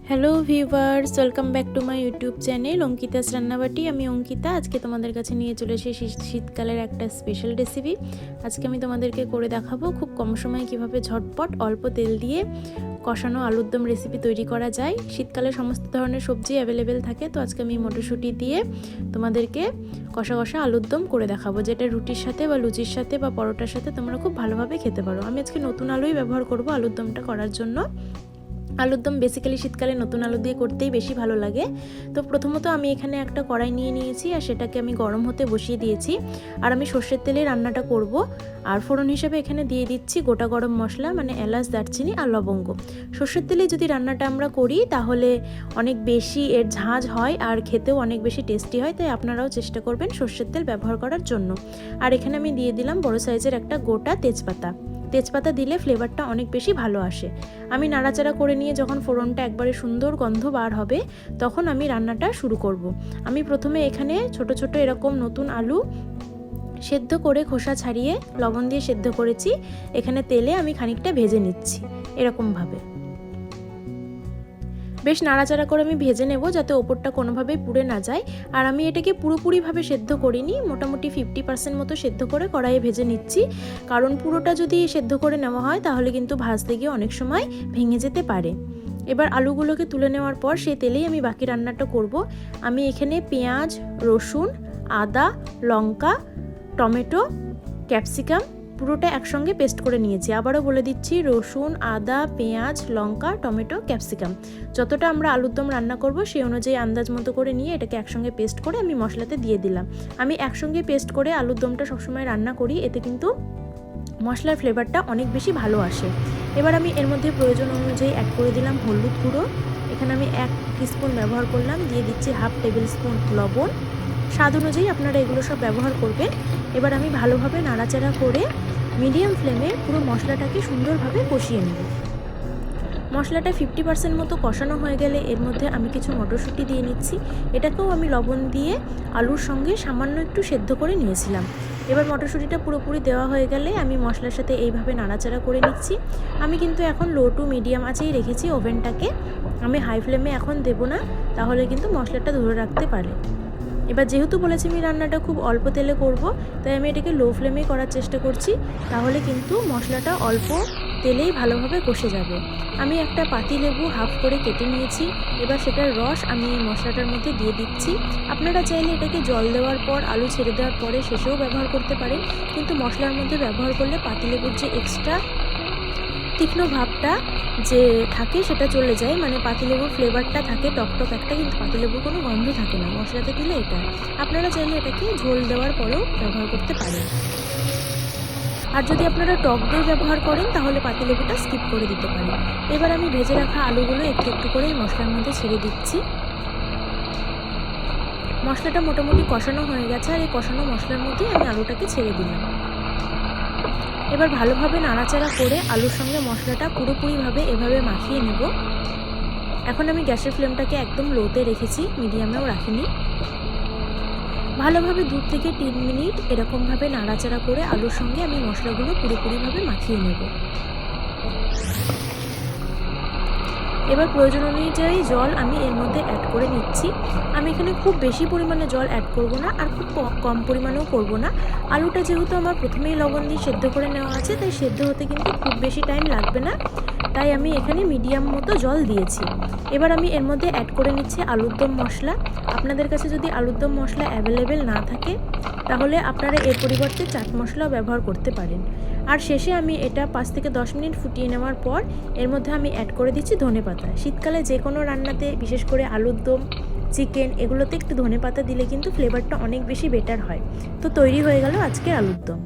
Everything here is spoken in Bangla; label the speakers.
Speaker 1: Hello viewers, welcome back to my YouTube channel অঙ্কিতা'সরন্নাবাটি। আমি অঙ্কিতা। আজকে তোমাদের কাছে নিয়ে চলে এসেছি শীতকালের একটা স্পেশাল রেসিপি। আজকে আমি তোমাদেরকে করে দেখাবো খুব কম সময়ে কিভাবে ঝটপট অল্প তেল দিয়ে কষানো আলুর দম রেসিপি তৈরি করা যায়। শীতকালে সমস্ত ধরনের সবজি অ্যাভেলেবেল থাকে, তো আজকে আমি মটরশুঁটি দিয়ে তোমাদেরকে কষা কষা আলুর দম করে দেখাবো, যেটা রুটির সাথে বা লুচির সাথে বা পরোটার সাথে তোমরা খুব ভালোভাবে খেতে পারো। আমি আজকে নতুন আলুই ব্যবহার করব আলুর দমটা করার জন্য। আলুর দম বেসিক্যালি শীতকালে নতুন আলু দিয়ে করতেই বেশি ভালো লাগে। তো প্রথমত আমি এখানে একটা কড়াই নিয়ে নিয়েছি আর সেটাকে আমি গরম হতে বসিয়ে দিয়েছি। আর আমি সর্ষের তেলে রান্নাটা করব। আর ফোড়ন হিসেবে এখানে দিয়ে দিচ্ছি গোটা গরম মশলা, মানে এলাচ, দারচিনি আর লবঙ্গ। সর্ষের তেলে যদি রান্নাটা আমরা করি তাহলে অনেক বেশি এর ঝাঁঝ হয় আর খেতেও অনেক বেশি টেস্টি হয়, তাই আপনারাও চেষ্টা করবেন সর্ষের তেল ব্যবহার করার জন্য। আর এখানে আমি দিয়ে দিলাম বড় সাইজের একটা গোটা তেজপাতা দিলে ফ্লেভারটা অনেক বেশি ভালো আসে। আমি নাড়াচাড়া করে নিয়ে যখন ফোড়নটা একবারে সুন্দর গন্ধ বার হবে তখন আমি রান্নাটা শুরু করব। আমি প্রথমে এখানে ছোট ছোট এরকম নতুন আলু সেদ্ধ করে খোসা ছাড়িয়ে লবণ দিয়ে সেদ্ধ করেছি। এখানে তেলে আমি খানিকটা ভেজে নিচ্ছি এরকমভাবে। বেশ নাড়াচাড়া করে আমি ভেজে নেব যাতে ওপরটা কোনোভাবেই পুড়ে না যায়। আর আমি এটাকে পুরোপুরিভাবে সেদ্ধ করিনি, মোটামুটি 50% মতো সেদ্ধ করে কড়াইয়ে ভেজে নিচ্ছি, কারণ পুরোটা যদি সেদ্ধ করে নেওয়া হয় তাহলে কিন্তু ভাজতে গিয়ে অনেক সময় ভেঙে যেতে পারে। এবার আলুগুলোকে তুলে নেওয়ার পর সেই তেলেই আমি বাকি রান্নাটা করব। আমি এখানে পেঁয়াজ, রসুন, আদা, লঙ্কা, টমেটো, ক্যাপসিকাম পুরোটা একসঙ্গে পেস্ট করে নিয়েছি। আবারও বলে দিচ্ছি, রসুন, আদা, পেঁয়াজ, লঙ্কা, টমেটো, ক্যাপসিকাম যতটা আমরা আলুর দম রান্না করব সেই অনুযায়ী আন্দাজ মতো করে নিয়ে এটাকে একসঙ্গে পেস্ট করে আমি মশলাতে দিয়ে দিলাম। আমি একসঙ্গে পেস্ট করে আলুর দমটা সবসময় রান্না করি, এতে কিন্তু মশলার ফ্লেভারটা অনেক বেশি ভালো আসে। এবার আমি এর মধ্যে প্রয়োজন অনুযায়ী অ্যাড করে দিলাম হলুদ গুঁড়ো। এখানে আমি 1 টিস্পুন ব্যবহার করলাম। দিয়ে দিচ্ছি 1/2 টেবিল স্পুন লবণ। স্বাদ অনুযায়ী আপনারা এগুলো সব ব্যবহার করবেন। এবার আমি ভালোভাবে নাড়াচাড়া করে মিডিয়াম ফ্লেমে পুরো মশলাটাকে সুন্দরভাবে কষিয়ে নেব। মশলাটা 50% মতো কষানো হয়ে গেলে এর মধ্যে আমি কিছু মটরশুঁটি দিয়ে নিচ্ছি। এটাকেও আমি লবণ দিয়ে আলুর সঙ্গে সামান্য একটু সেদ্ধ করে নিয়েছিলাম। এবার মটরশুঁটিটা পুরোপুরি দেওয়া হয়ে গেলে আমি মশলার সাথে এইভাবে নাড়াচাড়া করে নিচ্ছি। আমি কিন্তু এখন লো টু মিডিয়াম আঁচেই রেখেছি ওভেনটাকে, আমি হাই ফ্লেমে এখন দেব না, তাহলে কিন্তু মশলাটা ধরে রাখতে পারে। এবার যেহেতু বলেছি আমি রান্নাটা খুব অল্প তেলে করব, তাই আমি এটাকে লো ফ্লেমে করার চেষ্টা করছি, তাহলে কিন্তু মশলাটা অল্প তেলেই ভালোভাবে কষে যাবে। আমি একটা পাতিলেবু হাফ করে কেটে নিয়েছি। এবার সেটার রস আমি এই মশলাটার মধ্যে দিয়ে দিচ্ছি। আপনারা চাইলে এটাকে জল দেওয়ার পর আলু ছেড়ে দেওয়ার পরে শেষেও ব্যবহার করতে পারেন, কিন্তু মশলার মধ্যে ব্যবহার করলে পাতিলেবুর যে এক্সট্রা তীক্ষ্ণ ভাবটা যে থাকে সেটা চলে যায়, মানে পাতিলেবুর ফ্লেভারটা থাকে টকটক একটা, কিন্তু পাতিলেবুর কোনো গন্ধ থাকে না মশলাতে দিলে। এটা আপনারা চাইলে এটাকে ঝোল দেওয়ার পরেও ব্যবহার করতে পারেন। আর যদি আপনারা টক দই ব্যবহার করেন তাহলে পাতিলেবুটা স্কিপ করে দিতে পারেন। এবার আমি ভেজে রাখা আলুগুলো একটু একটু করে এই মশলার মধ্যে ছেড়ে দিচ্ছি। মশলাটা মোটামুটি কষানো হয়ে গেছে আর এই কষানো মশলার মধ্যেই আমি আলুটাকে ছেড়ে দিলাম। এবার ভালোভাবে নাড়াচাড়া করে আলুর সঙ্গে মশলাটা পুরোপুরিভাবে এভাবে মাখিয়ে নেব। এখন আমি গ্যাসের ফ্লেমটাকে একদম লোতে রেখেছি, মিডিয়ামেও রাখিনি। ভালোভাবে 2 থেকে 3 মিনিট এরকমভাবে নাড়াচাড়া করে আলুর সঙ্গে আমি মশলাগুলো পুরোপুরিভাবে মাখিয়ে নেব। এবার প্রয়োজন অনুযায়ী জল আমি এর মধ্যে অ্যাড করে নিচ্ছি। আমি এখানে খুব বেশি পরিমাণে জল অ্যাড করব না আর খুব কম পরিমাণেও করব না। আলুটা যেহেতু আমার প্রথমেই লবণ দিয়ে সেদ্ধ করে নেওয়া আছে, তাই সেদ্ধ হতে কিন্তু খুব বেশি টাইম লাগবে না, তাই আমি এখানে মিডিয়াম মতো জল দিয়েছি। এবার আমি এর মধ্যে অ্যাড করে নিচ্ছি আলুর দম মশলা। আপনাদের কাছে যদি আলুর দম মশলা অ্যাভেলেবেল না থাকে তাহলে আপনারা এর পরিবর্তে চাট মশলাও ব্যবহার করতে পারেন। আর শেষে আমি এটা 5 থেকে 10 মিনিট ফুটিয়ে নেওয়ার পর এর মধ্যে আমি অ্যাড করে দিচ্ছি ধনেপাতা। শীতকালে যে কোনো রান্নাতে, বিশেষ করে আলুর দম, চিকেন, এগুলোতে একটু ধনেপাতা দিলে কিন্তু ফ্লেভারটা অনেক বেশি বেটার হয়। তো তৈরি হয়ে গেল আজকের আলুর দম।